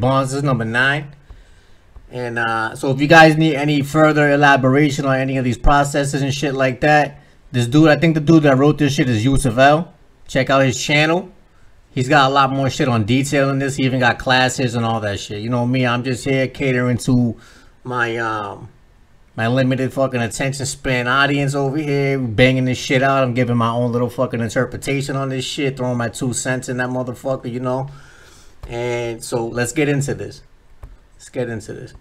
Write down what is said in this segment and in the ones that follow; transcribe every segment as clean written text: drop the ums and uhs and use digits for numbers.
Bonds. This is number 9. And so if you guys need any further elaboration on any of these processes and shit like that, this dude, I think the dude that wrote this shit is Yusuf L. Check out his channel. He's got a lot more shit on detailing this. He even got classes and all that shit. You know me, I'm just here catering to my my limited fucking attention span audience over here, banging this shit out. I'm giving my own little fucking interpretation on this shit, throwing my 2 cents in that motherfucker, you know. And so let's get into this. Let's get into this.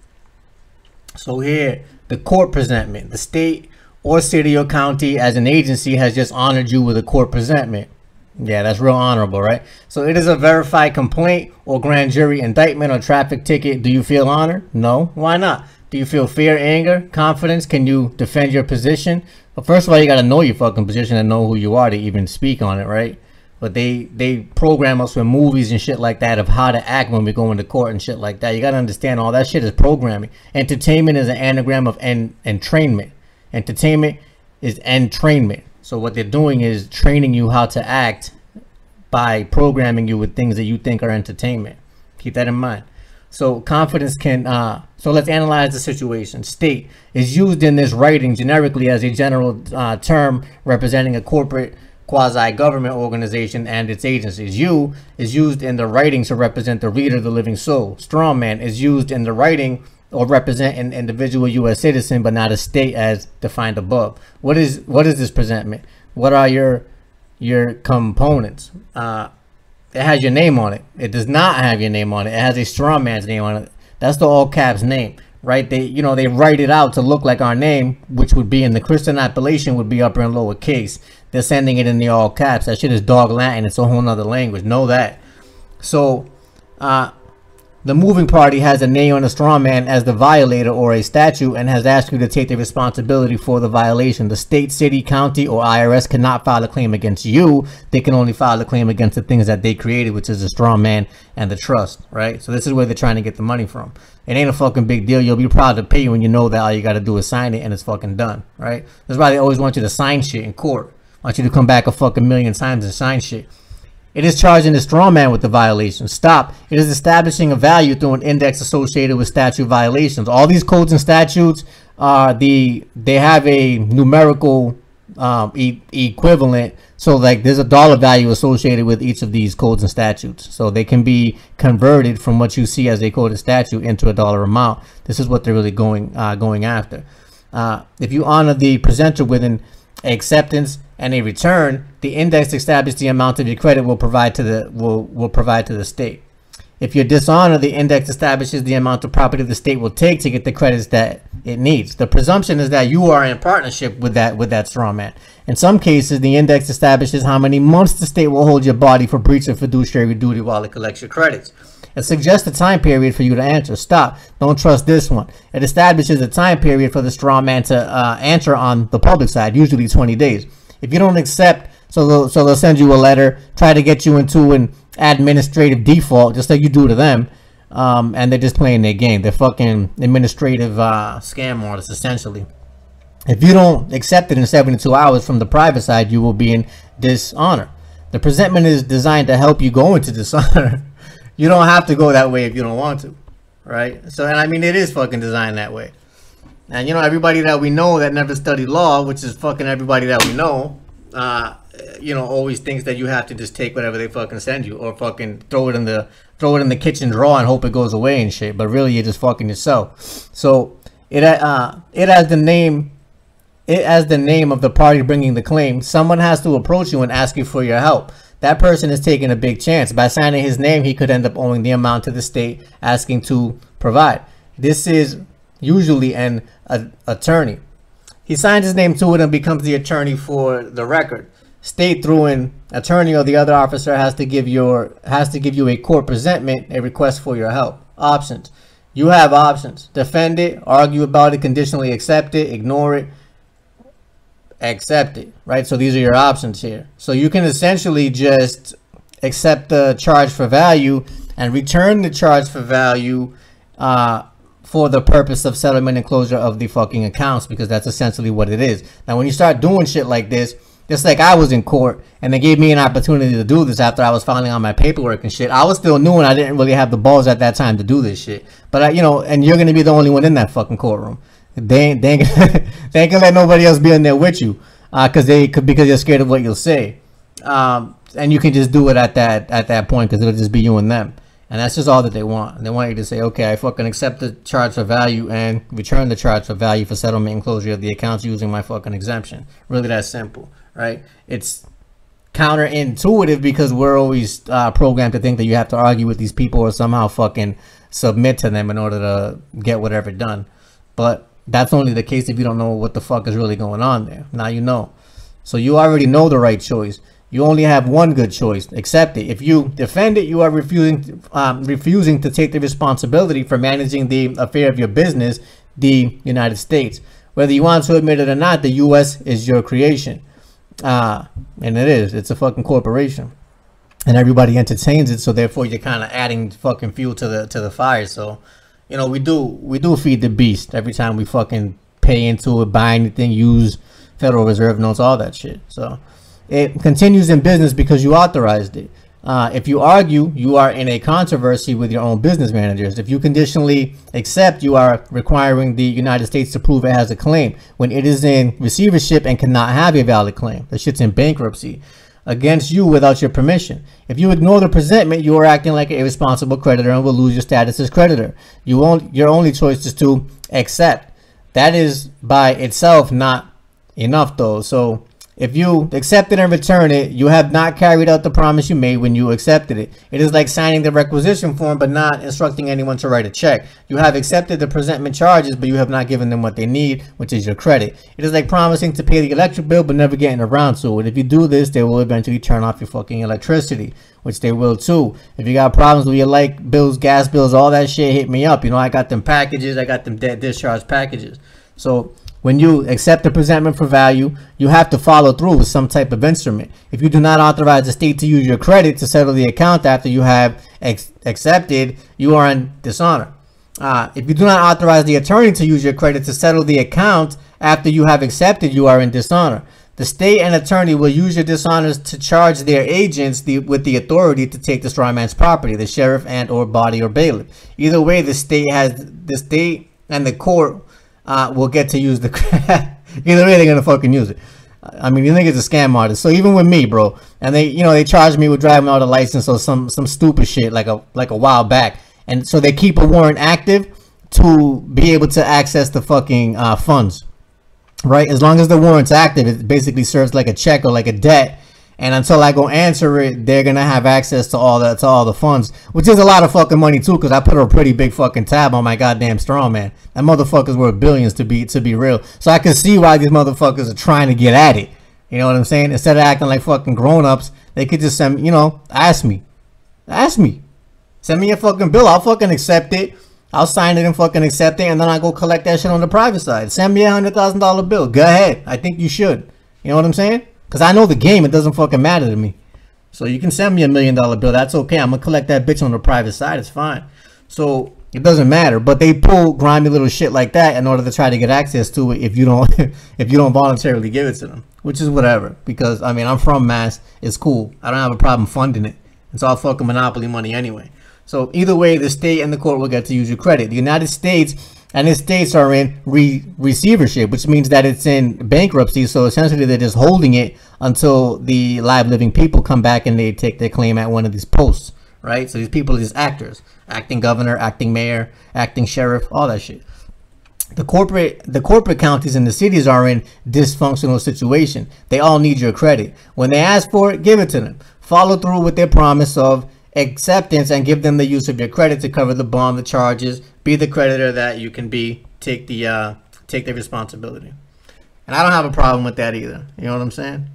So here, the court presentment. The state or city or county as an agency has just honored you with a court presentment. Yeah, that's real honorable, right? So it is a verified complaint or grand jury indictment or traffic ticket. Do you feel honored? No. Why not? Do you feel fear, anger, confidence? Can you defend your position? Well, first of all, you got to know your fucking position and know who you are to even speak on it, right? But they program us with movies and shit like that of how to act when we go into court and shit like that. You got to understand all that shit is programming. Entertainment is an anagram of entrainment. Entertainment is entrainment. So what they're doing is training you how to act by programming you with things that you think are entertainment. Keep that in mind. So confidence can, so let's analyze the situation. State is used in this writing generically as a general term representing a corporate quasi-government organization and its agencies. You is used in the writing to represent the reader, the living soul. Strongman is used in the writing or represent an individual U.S. citizen, but not a state as defined above. What is this presentment? What are your components? It has your name on it. It does not have your name on it. It has a strongman's name on it. That's the all caps name, right? They write it out to look like our name, which would be in the Christian appellation would be upper and lower case. They're sending it in the all caps. That shit is dog Latin. It's a whole nother language. Know that. So, the moving party has a name on a strongman as the violator or a statute and has asked you to take the responsibility for the violation. The state, city, county, or IRS cannot file a claim against you. They can only file a claim against the things that they created, which is the strongman and the trust, right? So this is where they're trying to get the money from. It ain't a fucking big deal. You'll be proud to pay when you know that all you got to do is sign it and it's fucking done, right? That's why they always want you to sign shit in court. Want you to come back a fucking million times and sign shit. It is charging the strongman with the violation. Stop. It is establishing a value through an index associated with statute violations. All these codes and statutes are they have a numerical equivalent. So like there's a dollar value associated with each of these codes and statutes. So they can be converted from what you see as a code and statute into a dollar amount. This is what they're really going after. If you honor the presenter with an acceptance and a return, the index establishes the amount of your credit will provide to the state. If you dishonor, the index establishes the amount of property the state will take to get the credits that it needs. The presumption is that you are in partnership with that strongman. In some cases, the index establishes how many months the state will hold your body for breach of fiduciary duty while it collects your credits. It suggests a time period for you to answer. Stop. Don't trust this one. It establishes a time period for the strongman to answer on the public side, usually 20 days. If you don't accept, so they'll send you a letter, try to get you into an administrative default, just like you do to them, and they're just playing their game. They're fucking administrative scam artists, essentially. If you don't accept it in 72 hours from the private side, you will be in dishonor. The presentment is designed to help you go into dishonor. You don't have to go that way if you don't want to, right? So, and I mean, it is fucking designed that way. And, you know, everybody that we know that never studied law, which is fucking everybody that we know, you know, always thinks that you have to just take whatever they fucking send you or fucking throw it in the kitchen drawer and hope it goes away and shit. But really, you're just fucking yourself. So it has the name of the party bringing the claim. Someone has to approach you and ask you for your help. That person is taking a big chance. By signing his name, he could end up owing the amount to the state asking to provide. This is usually an attorney. He signs his name to it and becomes the attorney for the record. State through an attorney or the other officer has to give you a court presentment, a request for your help. Options. You have options. Defend it, argue about it, conditionally accept it, ignore it, accept it, right? So these are your options here. So you can essentially just accept the charge for value and return the charge for value for the purpose of settlement and closure of the fucking accounts, because that's essentially what it is. Now, when you start doing shit like this, Just like I was in court and they gave me an opportunity to do this after I was filing on my paperwork and shit. I was still new and I didn't really have the balls at that time to do this shit. But, you know, and you're going to be the only one in that fucking courtroom. They ain't gonna let nobody else be in there with you because you're scared of what you'll say. And you can just do it at that point because it'll just be you and them. And that's just all that they want. They want you to say, okay, I fucking accept the charge for value and return the charge for value for settlement and closure of the accounts using my fucking exemption. Really that simple, right? It's counterintuitive because we're always programmed to think that you have to argue with these people or somehow fucking submit to them in order to get whatever done. But that's only the case if you don't know what the fuck is really going on there. Now you know. So you already know the right choice. You only have one good choice. Accept it. If you defend it, you are refusing to take the responsibility for managing the affair of your business, the United States. Whether you want to admit it or not, the U.S. is your creation. And it is. It's a fucking corporation. And everybody entertains it, so therefore you're kind of adding fucking fuel to the fire. So, you know, we do feed the beast every time we fucking pay into it, buy anything, use Federal Reserve notes, all that shit. So it continues in business because you authorized it. If you argue, you are in a controversy with your own business managers. If you conditionally accept, you are requiring the United States to prove it has a claim when it is in receivership and cannot have a valid claim. The shit's in bankruptcy against you without your permission. If you ignore the presentment, you are acting like an irresponsible creditor and will lose your status as creditor. Your only choice is to accept. That is by itself not enough though. So if you accept it and return it, you have not carried out the promise you made when you accepted it. It is like signing the requisition form but not instructing anyone to write a check. You have accepted the presentment charges, but you have not given them what they need, which is your credit. It is like promising to pay the electric bill but never getting around to it. If you do this, they will eventually turn off your fucking electricity, which they will too. If you got problems with your light bills, gas bills, all that shit, hit me up. You know, I got them packages. I got them debt discharge packages. So when you accept the presentment for value, you have to follow through with some type of instrument. If you do not authorize the state to use your credit to settle the account after you have accepted, you are in dishonor. If you do not authorize the attorney to use your credit to settle the account after you have accepted, you are in dishonor. The state and attorney will use your dishonors to charge their agents with the authority to take the straw man's property, the sheriff and or body or bailiff. Either way, the state and the court will get to use the either way they're gonna fucking use it. I mean, you think it's a scam artist. So even with me, bro, and they charged me with driving without a license or some stupid shit like a while back, and so they keep a warrant active to be able to access the fucking funds, right? As long as the warrant's active, it basically serves like a check or like a debt. And until I go answer it, they're gonna have access to all the funds, which is a lot of fucking money too, because I put a pretty big fucking tab on my goddamn strongman. That motherfucker's worth billions to be real. So I can see why these motherfuckers are trying to get at it. You know what I'm saying? Instead of acting like fucking grown-ups, they could just send, ask me, send me a fucking bill. I'll fucking accept it. I'll sign it and fucking accept it, and then I go collect that shit on the private side. Send me a $100,000 bill. Go ahead. I think you should. You know what I'm saying? Because I know the game. It doesn't fucking matter to me. So you can send me $1 million bill. That's okay. I'm going to collect that bitch on the private side. It's fine. So it doesn't matter. But they pull grimy little shit like that in order to try to get access to it if you don't if you don't voluntarily give it to them. Which is whatever. Because, I mean, I'm from Mass. It's cool. I don't have a problem funding it. It's all fucking monopoly money anyway. So either way, the state and the court will get to use your credit. The United States and its states are in receivership, which means that it's in bankruptcy. So essentially, they're just holding it until the live living people come back and they take their claim at one of these posts, right? So these people are just actors, acting governor, acting mayor, acting sheriff, all that shit. The corporate counties and the cities are in dysfunctional situation. They all need your credit. When they ask for it, give it to them. Follow through with their promise of acceptance and give them the use of your credit to cover the bond, the charges. Be the creditor that you can be. Take the responsibility. And I don't have a problem with that either. You know what I'm saying?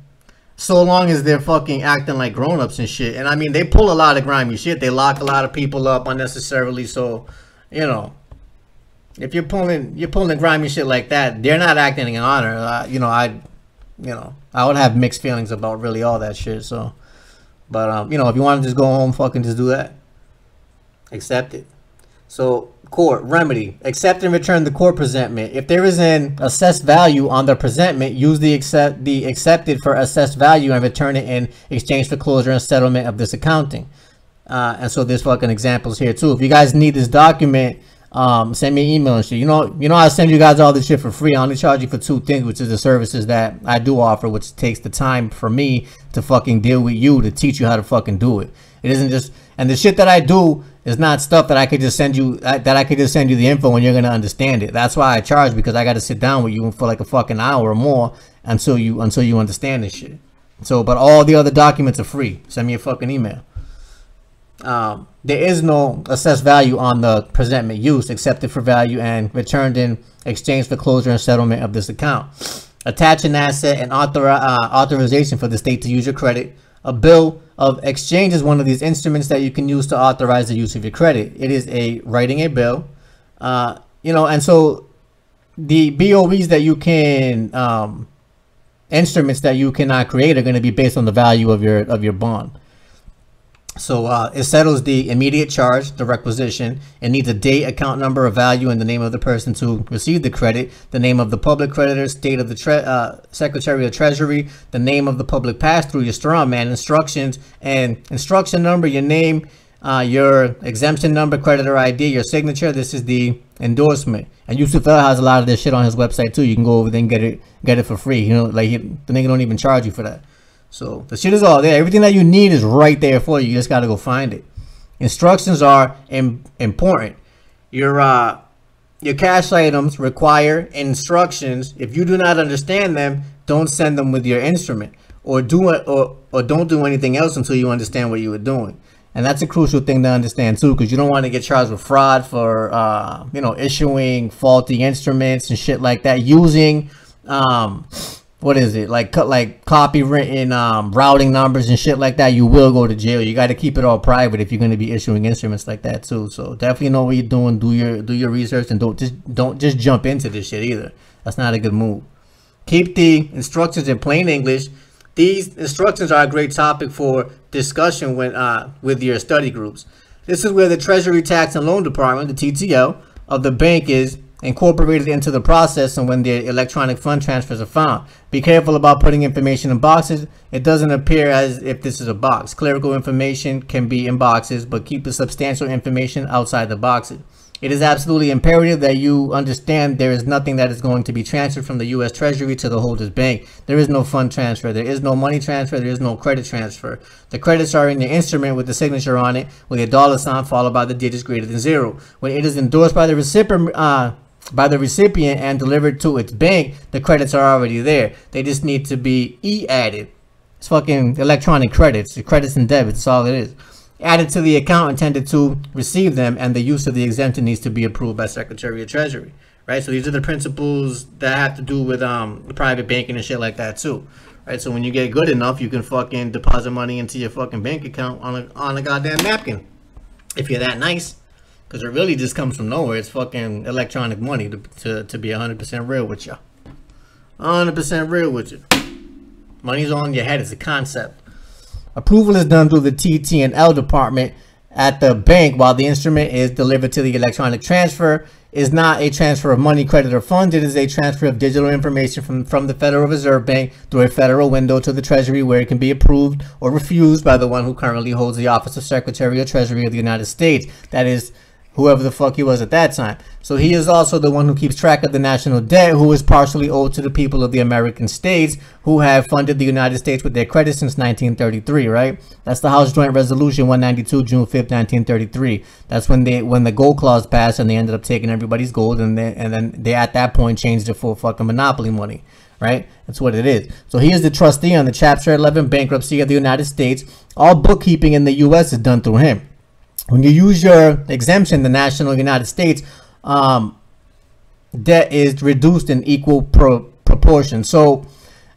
So long as they're fucking acting like grown-ups and shit. And I mean, they pull a lot of grimy shit. They lock a lot of people up unnecessarily. So, you know, if you're pulling grimy shit like that, they're not acting in honor. I would have mixed feelings about really all that shit. So, but if you want to just go home, fucking just do that. Accept it. So court remedy: accept and return the court presentment. If there is an assessed value on the presentment, use the accepted for assessed value and return it in exchange for closure and settlement of this accounting. And so there's fucking examples here too. If you guys need this document, send me an email and shit. You know I send you guys all this shit for free. I only charge you for two things, which is the services that I do offer, which takes the time for me to fucking deal with you, to teach you how to fucking do it. It isn't just, and the shit that I do is not stuff that I could just send you, that I could just send you the info and you're gonna understand it. That's why I charge, because I got to sit down with you for like a fucking hour or more until you understand this shit. So, but all the other documents are free. Send me a fucking email. There is no assessed value on the presentment used, accepted for value and returned in exchange for closure and settlement of this account. Attach an asset and authorization for the state to use your credit. A bill of exchange is one of these instruments that you can use to authorize the use of your credit. It is writing a bill, and so the BOEs that you can, instruments that you cannot create are going to be based on the value of your bond. So it settles the immediate charge, the requisition. It needs a date, account number, a value, and the name of the person to receive the credit, the name of the public creditor, state of the Secretary of Treasury, the name of the public pass-through, your strong man, instructions, and instruction number, your name, your exemption number, creditor ID, your signature. This is the endorsement. And Yusuf has a lot of this shit on his website too. You can go over there and get it for free. You know, like the nigga don't even charge you for that. So the shit is all there. Everything that you need is right there for you. You just got to go find it. Instructions are important. Your cash items require instructions. If you do not understand them, don't send them with your instrument, or don't do anything else until you understand what you were doing. And that's a crucial thing to understand too, because you don't want to get charged with fraud for issuing faulty instruments and shit like that, using what is it, like copywritten routing numbers and shit like that. You will go to jail. You got to keep it all private if you're going to be issuing instruments like that too. So definitely know what you're doing. Do your research, and don't just jump into this shit either. That's not a good move. Keep the instructions in plain English. These instructions are a great topic for discussion with your study groups. This is where the Treasury Tax and Loan Department, the TTL, of the bank is incorporated into the process, and when the electronic fund transfers are found. Be careful about putting information in boxes. It doesn't appear as if this is a box. Clerical information can be in boxes, but keep the substantial information outside the boxes. It is absolutely imperative that you understand there is nothing that is going to be transferred from the U.S. Treasury to the holder's bank. There is no fund transfer. There is no money transfer. There is no credit transfer. The credits are in your instrument with the signature on it, with a dollar sign followed by the digits greater than 0. When it is endorsed by the recipient and delivered to its bank, the credits are already there. They just need to be added. It's fucking electronic credits. The credits and debits. That's all it is. Added to the account intended to receive them, and the use of the exemption needs to be approved by Secretary of Treasury. Right? So these are the principles that have to do with private banking and shit like that too. Right? So when you get good enough, you can fucking deposit money into your fucking bank account on a goddamn napkin. If you're that nice. Because it really just comes from nowhere. It's fucking electronic money, to be 100% real with you. 100% real with you. Money's on your head. It's a concept. Approval is done through the TT&L department at the bank, while the instrument is delivered to the electronic transfer. Is not a transfer of money, credit, or funds. It is a transfer of digital information from the Federal Reserve Bank through a federal window to the Treasury, where it can be approved or refused by the one who currently holds the office of Secretary of Treasury of the United States. That is whoever the fuck he was at that time. So he is also the one who keeps track of the national debt, who is partially owed to the people of the American states who have funded the United States with their credit since 1933, right? That's the House Joint Resolution 192, June 5th, 1933. That's when the gold clause passed, and they ended up taking everybody's gold, and then they at that point changed it for fucking monopoly money, right? That's what it is. So he is the trustee on the Chapter 11 bankruptcy of the United States. All bookkeeping in the U.S. is done through him. When you use your exemption, the national United States, debt is reduced in equal proportion. So,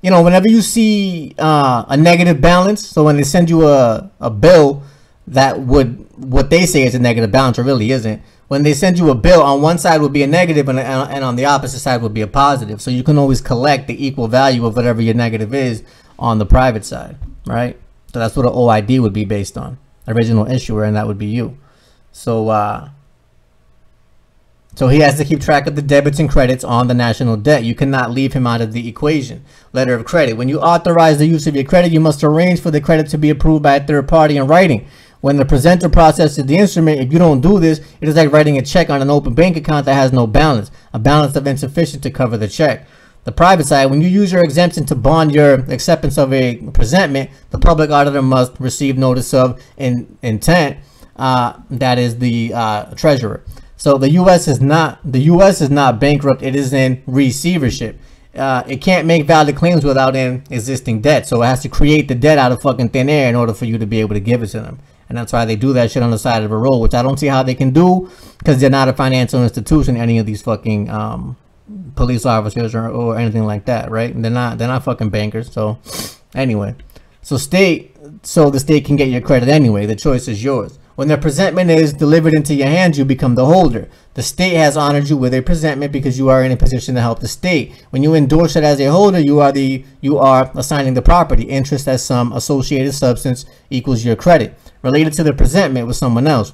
whenever you see a negative balance, so when they send you a bill that what they say is a negative balance, or really isn't. When they send you a bill, on one side would be a negative, and on the opposite side would be a positive. So you can always collect the equal value of whatever your negative is on the private side, right? So that's what an OID would be based on. Original issuer, and that would be you. So So he has to keep track of the debits and credits on the national debt. You cannot leave him out of the equation. Letter of credit. When you authorize the use of your credit, you must arrange for the credit to be approved by a third party in writing. When the presenter processes the instrument, if you don't do this, it is like writing a check on an open bank account that has no balance, a balance of insufficient to cover the check. The private side, when you use your exemption to bond your acceptance of a presentment, the public auditor must receive notice of intent. That is the treasurer. So the U.S. is not bankrupt. It is in receivership. It can't make valid claims without an existing debt. So it has to create the debt out of fucking thin air in order for you to be able to give it to them. And that's why they do that shit on the side of the road, which I don't see how they can do, because they're not a financial institution, any of these fucking police officers or anything like that, right? They're not fucking bankers. So anyway, so the state can get your credit anyway. The choice is yours. When the presentment is delivered into your hands, you become the holder. The state has honored you with a presentment because you are in a position to help the state. When you endorse it as a holder, you are assigning the property. Interest as some associated substance equals your credit, related to the presentment with someone else.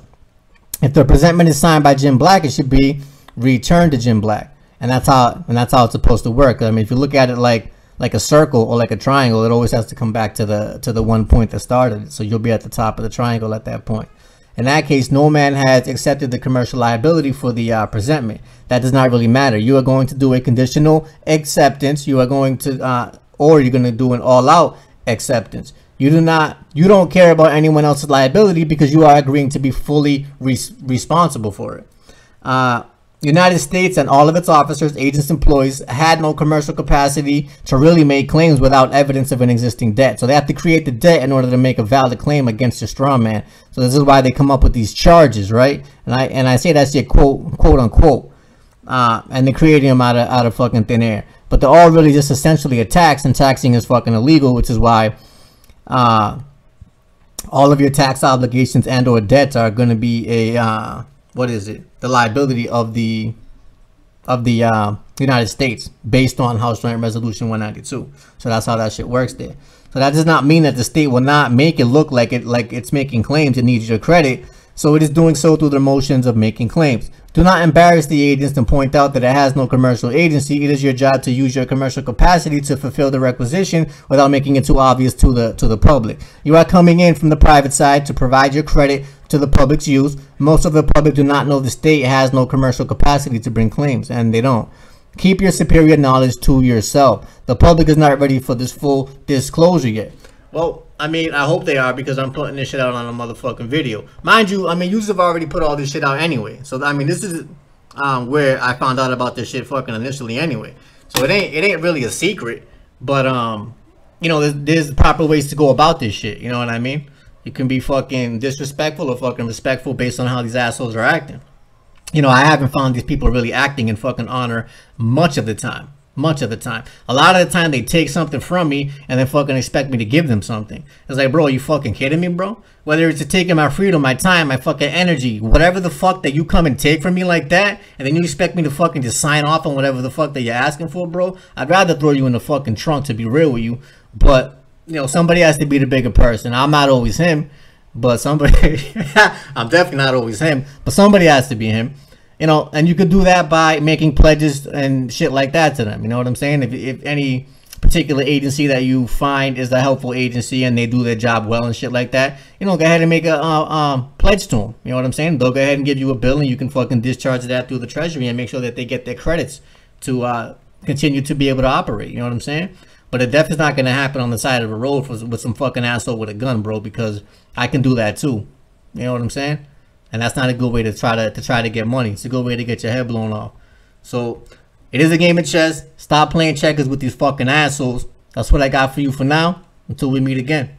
If the presentment is signed by Jim Black, it should be returned to Jim Black. And that's how it's supposed to work. I mean, if you look at it like a circle or like a triangle, it always has to come back to the one point that started it. So you'll be at the top of the triangle at that point. In that case, no man has accepted the commercial liability for the presentment. That does not really matter. You are going to do a conditional acceptance. You are going to, or you're going to do an all-out acceptance. You don't care about anyone else's liability because you are agreeing to be fully responsible for it. United States and all of its officers, agents, employees had no commercial capacity to really make claims without evidence of an existing debt. So they have to create the debt in order to make a valid claim against a straw man. So this is why they come up with these charges, right? And I say that's your quote unquote, and they're creating them out of fucking thin air. But they're all really just essentially a tax, and taxing is fucking illegal, which is why all of your tax obligations and or debts are going to be a the liability of the United States based on House Joint Resolution 192. So that's how that shit works there. So that does not mean that the state will not make it look like it's making claims. It needs your credit. So it is doing so through the motions of making claims. Do not embarrass the agents and point out that it has no commercial agency. It is your job to use your commercial capacity to fulfill the requisition without making it too obvious to the public. You are coming in from the private side to provide your credit to the public's use. Most of the public do not know the state has no commercial capacity to bring claims, and they don't. Keep your superior knowledge to yourself. The public is not ready for this full disclosure yet. Well, I mean, I hope they are, because I'm putting this shit out on a motherfucking video. Mind you, I mean, you have already put all this shit out anyway. So, I mean, this is where I found out about this shit fucking initially anyway. So it ain't really a secret. But, you know, there's proper ways to go about this shit. You know what I mean? You can be fucking disrespectful or fucking respectful based on how these assholes are acting. You know, I haven't found these people really acting in fucking honor much of the time. A lot of the time they take something from me and then fucking expect me to give them something. It's like, bro, you fucking kidding me, bro? Whether it's to taking my freedom, my time, my fucking energy, whatever the fuck that you come and take from me like that, and then you expect me to fucking just sign off on whatever the fuck that you're asking for, bro, I'd rather throw you in the fucking trunk, to be real with you. But, you know, somebody has to be the bigger person. I'm not always him, but somebody, I'm definitely not always him, but somebody has to be him. You know, and you could do that by making pledges and shit like that to them. You know what I'm saying? If any particular agency that you find is a helpful agency and they do their job well and shit like that, you know, go ahead and make a pledge to them. You know what I'm saying? They'll go ahead and give you a bill, and you can fucking discharge that through the treasury and make sure that they get their credits to continue to be able to operate. You know what I'm saying? But it definitely not going to happen on the side of the road with some fucking asshole with a gun, bro, because I can do that too. You know what I'm saying? And that's not a good way to try to get money. It's a good way to get your head blown off. So it is a game of chess. Stop playing checkers with these fucking assholes. That's what I got for you for now. Until we meet again.